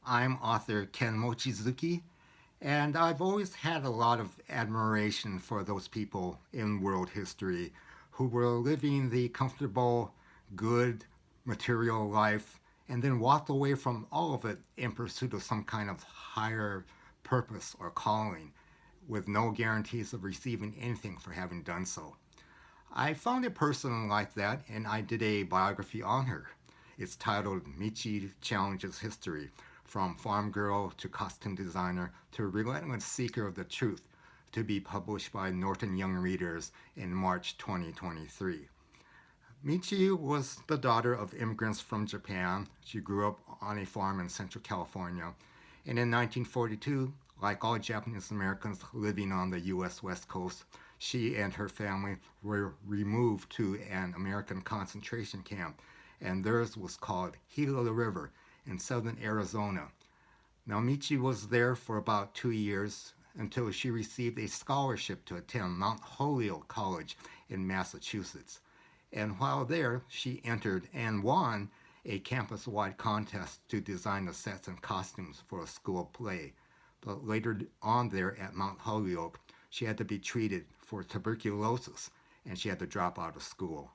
I'm author Ken Mochizuki, and I've always had a lot of admiration for those people in world history who were living the comfortable, good, material life and then walked away from all of it in pursuit of some kind of higher purpose or calling with no guarantees of receiving anything for having done so. I found a person like that and I did a biography on her. It's titled Michi Challenges History: From Farm Girl to Costume Designer to Relentless Seeker of the Truth, to be published by Norton Young Readers in March 2023. Michi was the daughter of immigrants from Japan. She grew up on a farm in Central California. And in 1942, like all Japanese Americans living on the U.S. West Coast, she and her family were removed to an American concentration camp, and theirs was called Gila River in southern Arizona. Now, Michi was there for about 2 years until she received a scholarship to attend Mount Holyoke College in Massachusetts. And while there, she entered and won a campus-wide contest to design the sets and costumes for a school play. But later on there at Mount Holyoke, she had to be treated for tuberculosis and she had to drop out of school.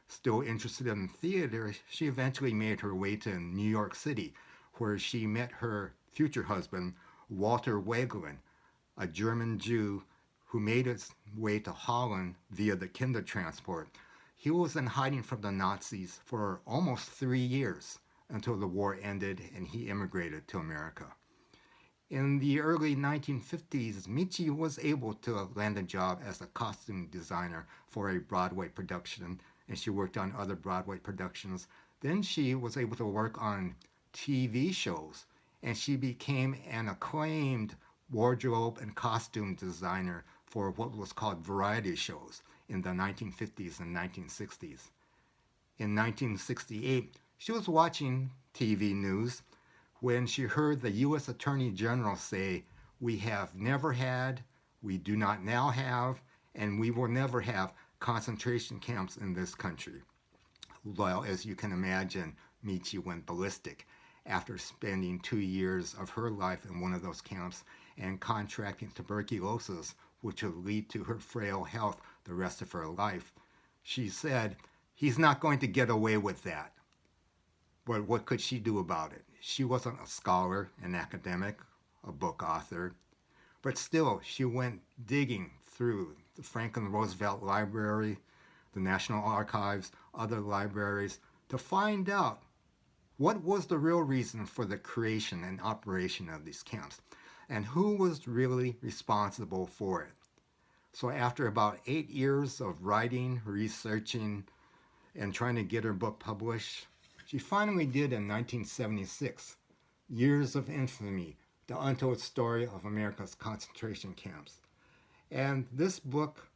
Still interested in theater, she eventually made her way to New York City, where she met her future husband, Walter Weglyn, a German Jew who made his way to Holland via the Kindertransport. He was in hiding from the Nazis for almost 3 years until the war ended and he immigrated to America. In the early 1950s, Michi was able to land a job as a costume designer for a Broadway production, and she worked on other Broadway productions. Then she was able to work on TV shows, and she became an acclaimed wardrobe and costume designer for what was called variety shows in the 1950s and 1960s. In 1968, she was watching TV news when she heard the U.S. Attorney General say, "We have never had, we do not now have, and we will never have concentration camps in this country." Well, as you can imagine, Michi went ballistic after spending 2 years of her life in one of those camps and contracting tuberculosis, which would lead to her frail health the rest of her life. She said, "He's not going to get away with that." But what could she do about it? She wasn't a scholar, an academic, a book author, but still she went digging through the Franklin Roosevelt Library, the National Archives, other libraries to find out what was the real reason for the creation and operation of these camps and who was really responsible for it. So after about 8 years of writing, researching, and trying to get her book published, she finally did in 1976, Years of Infamy, The Untold Story of America's Concentration Camps. And this book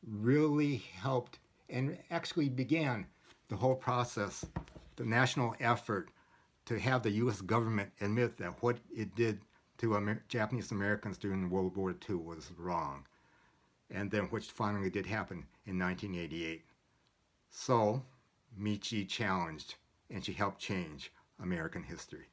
really helped and actually began the whole process, the national effort to have the U.S. government admit that what it did to Japanese Americans during World War II was wrong. And then which finally did happen in 1988. So, Michi challenged and she helped change American history.